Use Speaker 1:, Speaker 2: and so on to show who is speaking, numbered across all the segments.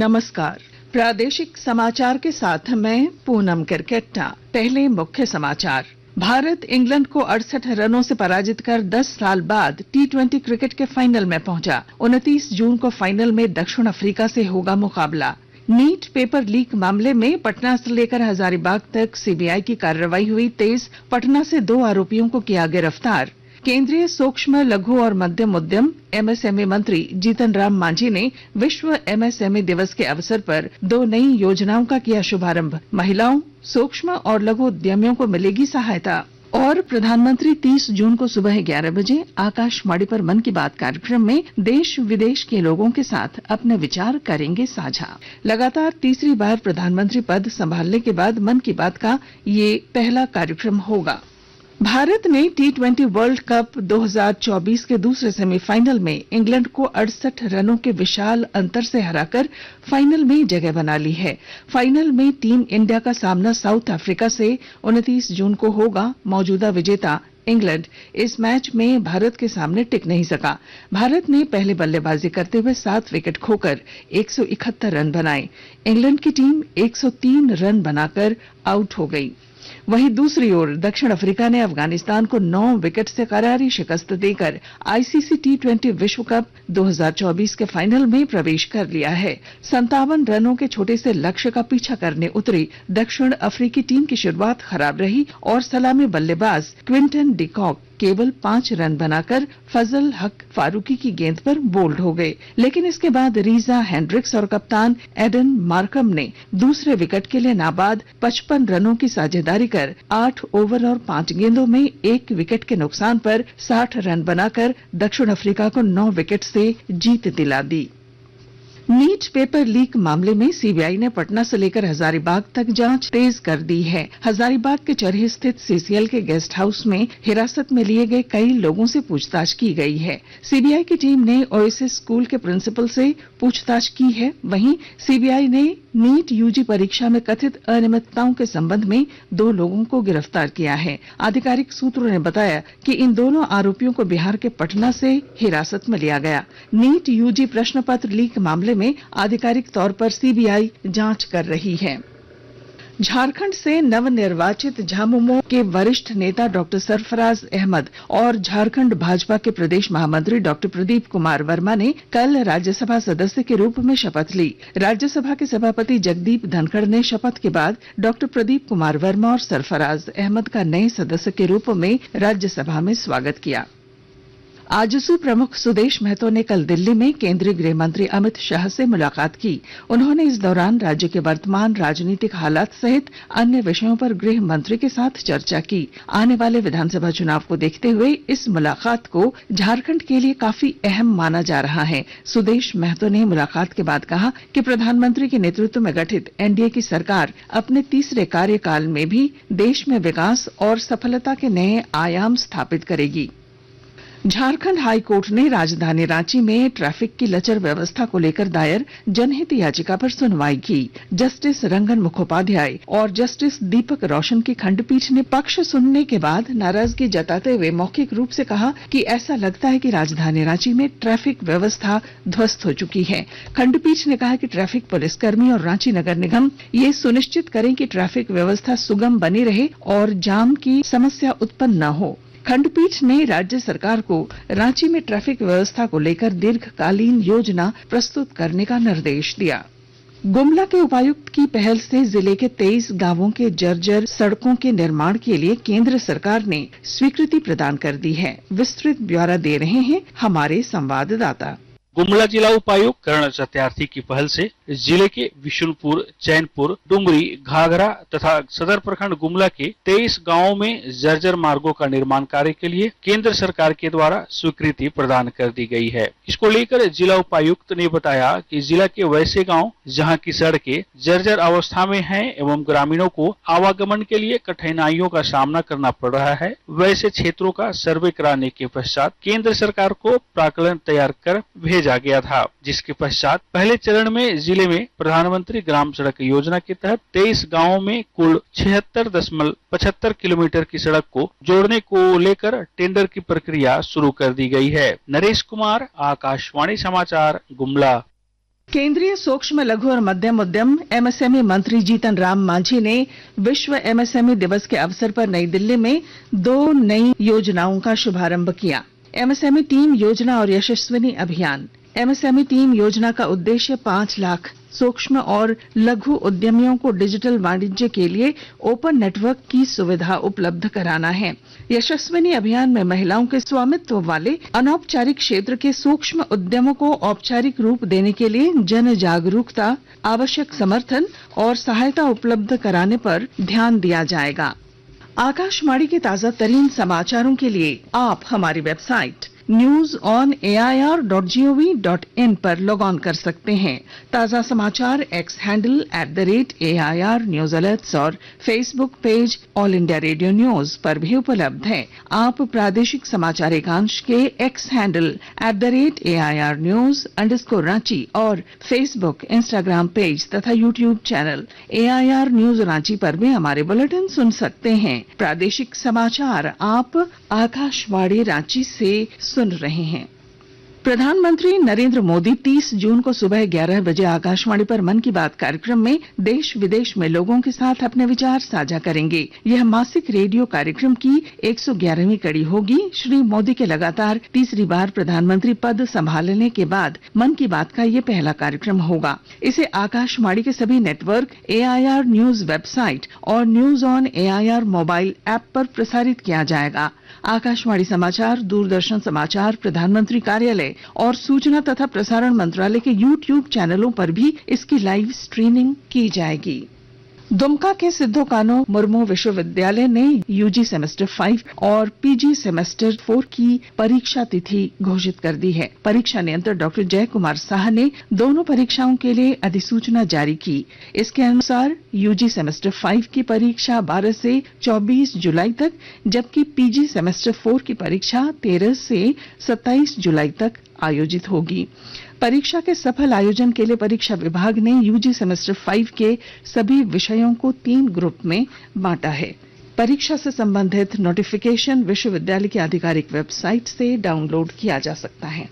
Speaker 1: नमस्कार। प्रादेशिक समाचार के साथ मैं पूनम किरकेट्टा। पहले मुख्य समाचार। भारत इंग्लैंड को 68 रनों से पराजित कर 10 साल बाद टी20 क्रिकेट के फाइनल में पहुंचा। 29 जून को फाइनल में दक्षिण अफ्रीका से होगा मुकाबला। नीट पेपर लीक मामले में पटना से लेकर हजारीबाग तक सीबीआई की कार्रवाई हुई तेज। पटना से 2 आरोपियों को किया गिरफ्तार। केंद्रीय सूक्ष्म लघु और मध्यम उद्यम एमएसएमई मंत्री जीतन राम मांझी ने विश्व एमएसएमई दिवस के अवसर पर 2 नई योजनाओं का किया शुभारंभ। महिलाओं, सूक्ष्म और लघु उद्यमियों को मिलेगी सहायता। और प्रधानमंत्री 30 जून को सुबह 11 बजे आकाशवाणी पर मन की बात कार्यक्रम में देश विदेश के लोगों के साथ अपने विचार करेंगे साझा। लगातार तीसरी बार प्रधानमंत्री पद संभालने के बाद मन की बात का ये पहला कार्यक्रम होगा। भारत ने टी20 वर्ल्ड कप 2024 के दूसरे सेमीफाइनल में इंग्लैंड को 68 रनों के विशाल अंतर से हराकर फाइनल में जगह बना ली है। फाइनल में टीम इंडिया का सामना साउथ अफ्रीका से 29 जून को होगा। मौजूदा विजेता इंग्लैंड इस मैच में भारत के सामने टिक नहीं सका। भारत ने पहले बल्लेबाजी करते हुए 7 विकेट खोकर 171 रन बनाए। इंग्लैंड की टीम 103 रन बनाकर आउट हो गई। वहीं दूसरी ओर दक्षिण अफ्रीका ने अफगानिस्तान को 9 विकेट से करारी शिकस्त देकर आईसीसी टी20 विश्व कप 2024 के फाइनल में प्रवेश कर लिया है। 57 रनों के छोटे से लक्ष्य का पीछा करने उतरी दक्षिण अफ्रीकी टीम की शुरुआत खराब रही और सलामी बल्लेबाज क्विंटन डिकॉक केवल 5 रन बनाकर फजल हक फारूकी की गेंद पर बोल्ड हो गए। लेकिन इसके बाद रीजा हेंड्रिक्स और कप्तान एडन मार्कम ने दूसरे विकेट के लिए नाबाद 55 रनों की साझेदारी कर 8 ओवर और 5 गेंदों में 1 विकेट के नुकसान पर 60 रन बनाकर दक्षिण अफ्रीका को 9 विकेट से जीत दिला दी। नीट पेपर लीक मामले में सीबीआई ने पटना से लेकर हजारीबाग तक जांच तेज कर दी है। हजारीबाग के चरही स्थित सीसीएल के गेस्ट हाउस में हिरासत में लिए गए कई लोगों से पूछताछ की गई है। सीबीआई की टीम ने ओएसिस स्कूल के प्रिंसिपल से पूछताछ की है। वहीं सीबीआई ने नीट यूजी परीक्षा में कथित अनियमितताओं के संबंध में 2 लोगों को गिरफ्तार किया है। आधिकारिक सूत्रों ने बताया कि इन दोनों आरोपियों को बिहार के पटना से हिरासत में लिया गया। नीट यूजी प्रश्न पत्र लीक मामले में आधिकारिक तौर पर सीबीआई जांच कर रही है। झारखंड से नवनिर्वाचित झामुमो के वरिष्ठ नेता डॉक्टर सरफराज अहमद और झारखंड भाजपा के प्रदेश महामंत्री डॉक्टर प्रदीप कुमार वर्मा ने कल राज्यसभा सदस्य के रूप में शपथ ली। राज्यसभा के सभापति जगदीप धनखड़ ने शपथ के बाद डॉक्टर प्रदीप कुमार वर्मा और सरफराज अहमद का नए सदस्य के रूप में राज्यसभा में स्वागत किया। आजसू प्रमुख सुदेश महतो ने कल दिल्ली में केंद्रीय गृह मंत्री अमित शाह से मुलाकात की। उन्होंने इस दौरान राज्य के वर्तमान राजनीतिक हालात सहित अन्य विषयों पर गृह मंत्री के साथ चर्चा की। आने वाले विधानसभा चुनाव को देखते हुए इस मुलाकात को झारखंड के लिए काफी अहम माना जा रहा है। सुदेश महतो ने मुलाकात के बाद कहा कि प्रधानमंत्री के नेतृत्व में गठित एनडीए की सरकार अपने तीसरे कार्यकाल में भी देश में विकास और सफलता के नए आयाम स्थापित करेगी। झारखंड हाई कोर्ट ने राजधानी रांची में ट्रैफिक की लचर व्यवस्था को लेकर दायर जनहित याचिका पर सुनवाई की। जस्टिस रंगन मुखोपाध्याय और जस्टिस दीपक रोशन की खंडपीठ ने पक्ष सुनने के बाद नाराजगी जताते हुए मौखिक रूप से कहा कि ऐसा लगता है कि राजधानी रांची में ट्रैफिक व्यवस्था ध्वस्त हो चुकी है। खंडपीठ ने कहा कि ट्रैफिक पुलिसकर्मी और रांची नगर निगम ये सुनिश्चित करें कि ट्रैफिक व्यवस्था सुगम बनी रहे और जाम की समस्या उत्पन्न न हो। खंडपीठ ने राज्य सरकार को रांची में ट्रैफिक व्यवस्था को लेकर दीर्घकालीन योजना प्रस्तुत करने का निर्देश दिया। गुमला के उपायुक्त की पहल से जिले के 23 गांवों के जर्जर सड़कों के निर्माण के लिए केंद्र सरकार ने स्वीकृति प्रदान कर दी है। विस्तृत ब्यौरा दे रहे हैं हमारे संवाददाता।
Speaker 2: गुमला जिला उपायुक्त करण सत्यार्थी की पहल से जिले के विशुनपुर, चैनपुर, डुमरी, घाघरा तथा सदर प्रखंड गुमला के 23 गांवों में जर्जर मार्गों का निर्माण कार्य के लिए केंद्र सरकार के द्वारा स्वीकृति प्रदान कर दी गई है। इसको लेकर जिला उपायुक्त ने बताया कि जिला के वैसे गांव जहां की सड़कें जर्जर अवस्था में हैं एवं ग्रामीणों को आवागमन के लिए कठिनाइयों का सामना करना पड़ रहा है, वैसे क्षेत्रों का सर्वे कराने के पश्चात केंद्र सरकार को प्राक्कलन तैयार कर भेजा गया था, जिसके पश्चात पहले चरण में जिले में प्रधानमंत्री ग्राम सड़क योजना के तहत 23 गांवों में कुल 76.75 किलोमीटर की सड़क को जोड़ने को लेकर टेंडर की प्रक्रिया शुरू कर दी गई है। नरेश कुमार, आकाशवाणी समाचार, गुमला।
Speaker 1: केंद्रीय सूक्ष्म लघु और मध्यम उद्यम एमएसएमई मंत्री जीतन राम मांझी ने विश्व एमएसएमई दिवस के अवसर पर नई दिल्ली में 2 नई योजनाओं का शुभारंभ किया। एमएसएमई टीम योजना और यशस्विनी अभियान। एमएसएमई टीम योजना का उद्देश्य 5 लाख सूक्ष्म और लघु उद्यमियों को डिजिटल वाणिज्य के लिए ओपन नेटवर्क की सुविधा उपलब्ध कराना है। यशस्विनी अभियान में महिलाओं के स्वामित्व वाले अनौपचारिक क्षेत्र के सूक्ष्म उद्यमों को औपचारिक रूप देने के लिए जन जागरूकता, आवश्यक समर्थन और सहायता उपलब्ध कराने पर ध्यान दिया जाएगा। आकाशवाणी के ताजा तरीन समाचारों के लिए आप हमारी वेबसाइट newsonair.gov.in पर लॉग ऑन कर सकते हैं। ताजा समाचार X handle @AIR news alerts और Facebook page All India Radio News पर भी उपलब्ध है। आप प्रादेशिक समाचार एकांश के एक्स हैंडल @AIR न्यूज _ और फेसबुक, इंस्टाग्राम पेज तथा YouTube channel AIR news Ranchi पर भी हमारे बुलेटिन सुन सकते हैं। प्रादेशिक समाचार आप आकाशवाणी रांची से सुन रहे हैं। प्रधानमंत्री नरेंद्र मोदी 30 जून को सुबह 11 बजे आकाशवाणी पर मन की बात कार्यक्रम में देश विदेश में लोगों के साथ अपने विचार साझा करेंगे। यह मासिक रेडियो कार्यक्रम की 111वीं कड़ी होगी। श्री मोदी के लगातार तीसरी बार प्रधानमंत्री पद संभालने के बाद मन की बात का यह पहला कार्यक्रम होगा। इसे आकाशवाणी के सभी नेटवर्क, AIR न्यूज वेबसाइट और news on AIR mobile app पर प्रसारित किया जाएगा। आकाशवाणी समाचार, दूरदर्शन समाचार, प्रधानमंत्री कार्यालय और सूचना तथा प्रसारण मंत्रालय के YouTube चैनलों पर भी इसकी लाइव स्ट्रीमिंग की जाएगी। दुमका के सिद्धो कान्हो मुर्मू विश्वविद्यालय ने यूजी सेमेस्टर 5 और पीजी सेमेस्टर 4 की परीक्षा तिथि घोषित कर दी है। परीक्षा नियंत्रक डॉक्टर जय कुमार साह ने दोनों परीक्षाओं के लिए अधिसूचना जारी की। इसके अनुसार यूजी सेमेस्टर 5 की परीक्षा 12 से 24 जुलाई तक, जबकि पीजी सेमेस्टर 4 की परीक्षा 13 से 27 जुलाई तक आयोजित होगी। परीक्षा के सफल आयोजन के लिए परीक्षा विभाग ने यूजी सेमेस्टर 5 के सभी विषयों को 3 ग्रुप में बांटा है। परीक्षा से संबंधित नोटिफिकेशन विश्वविद्यालय की आधिकारिक वेबसाइट से डाउनलोड किया जा सकता है।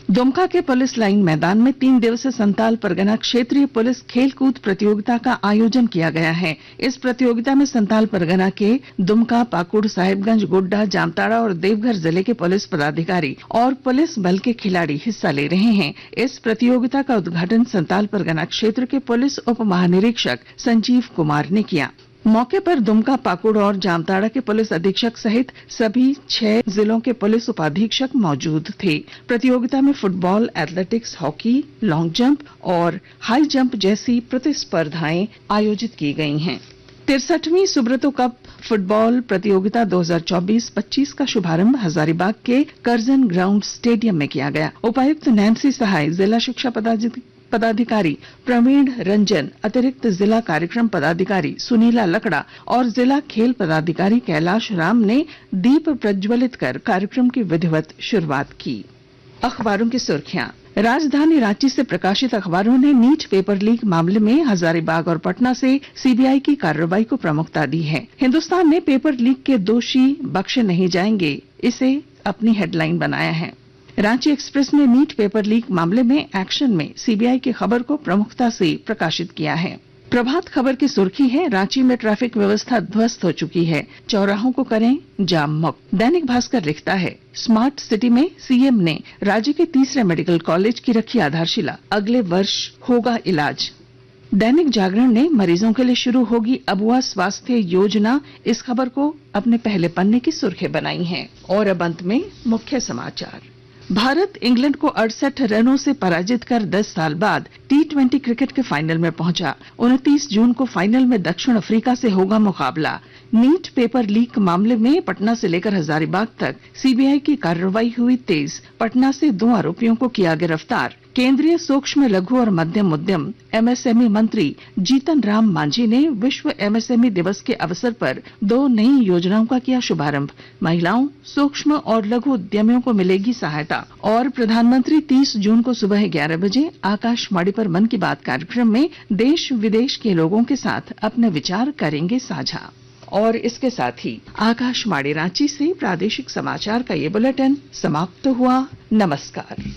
Speaker 1: दुमका के पुलिस लाइन मैदान में 3 दिवसीय संताल परगना क्षेत्रीय पुलिस खेलकूद प्रतियोगिता का आयोजन किया गया है। इस प्रतियोगिता में संताल परगना के दुमका, पाकुड़, साहिबगंज, गोड्डा, जामताड़ा और देवघर जिले के पुलिस पदाधिकारी और पुलिस बल के खिलाड़ी हिस्सा ले रहे हैं। इस प्रतियोगिता का उद्घाटन संताल परगना क्षेत्र के पुलिस उप महानिरीक्षक संजीव कुमार ने किया। मौके पर दुमका, पाकुड़ और जामताड़ा के पुलिस अधीक्षक सहित सभी 6 जिलों के पुलिस उपाधीक्षक मौजूद थे। प्रतियोगिता में football, athletics, hockey, long jump और हाई जंप जैसी प्रतिस्पर्धाएं आयोजित की गई हैं। 63वीं सुब्रतो कप फुटबॉल प्रतियोगिता 2024-25 का शुभारंभ हजारीबाग के कर्जन ग्राउंड स्टेडियम में किया गया। उपायुक्त नैन्सी सहाय, जिला शिक्षा पदाधिकारी प्रवीण रंजन, अतिरिक्त जिला कार्यक्रम पदाधिकारी सुनीला लकड़ा और जिला खेल पदाधिकारी कैलाश राम ने दीप प्रज्वलित कर कार्यक्रम की विधिवत शुरुआत की। अखबारों की सुर्खियां। राजधानी रांची से प्रकाशित अखबारों ने नीट पेपर लीक मामले में हजारीबाग और पटना से सीबीआई की कार्रवाई को प्रमुखता दी है। हिंदुस्तान ने पेपर लीक के दोषी बख्शे नहीं जाएंगे, इसे अपनी हेडलाइन बनाया है। रांची एक्सप्रेस ने नीट पेपर लीक मामले में एक्शन में सीबीआई की खबर को प्रमुखता से प्रकाशित किया है। प्रभात खबर की सुर्खी है, रांची में ट्रैफिक व्यवस्था ध्वस्त हो चुकी है, चौराहों को करें जाम मुक्त। दैनिक भास्कर लिखता है, स्मार्ट सिटी में सीएम ने राज्य के तीसरे मेडिकल कॉलेज की रखी आधारशिला, अगले वर्ष होगा इलाज। दैनिक जागरण ने मरीजों के लिए शुरू होगी अबुआ स्वास्थ्य योजना, इस खबर को अपने पहले पन्ने की सुर्खी बनाई है। और अब अंत में मुख्य समाचार। भारत इंग्लैंड को 68 रनों से पराजित कर 10 साल बाद T20 क्रिकेट के फाइनल में पहुंचा। 29 जून को फाइनल में दक्षिण अफ्रीका से होगा मुकाबला। नीट पेपर लीक मामले में पटना से लेकर हजारीबाग तक सीबीआई की कार्रवाई हुई तेज, पटना से 2 आरोपियों को किया गिरफ्तार। केंद्रीय सूक्ष्म लघु और मध्यम उद्यम एमएसएमई मंत्री जीतन राम मांझी ने विश्व एमएसएमई दिवस के अवसर पर 2 नई योजनाओं का किया शुभारंभ। महिलाओं, सूक्ष्म और लघु उद्यमियों को मिलेगी सहायता। और प्रधानमंत्री 30 जून को सुबह 11 बजे आकाशवाणी पर मन की बात कार्यक्रम में देश विदेश के लोगों के साथ अपने विचार करेंगे साझा। और इसके साथ ही आकाशवाणी रांची से प्रादेशिक समाचार का ये बुलेटिन समाप्त हुआ। नमस्कार।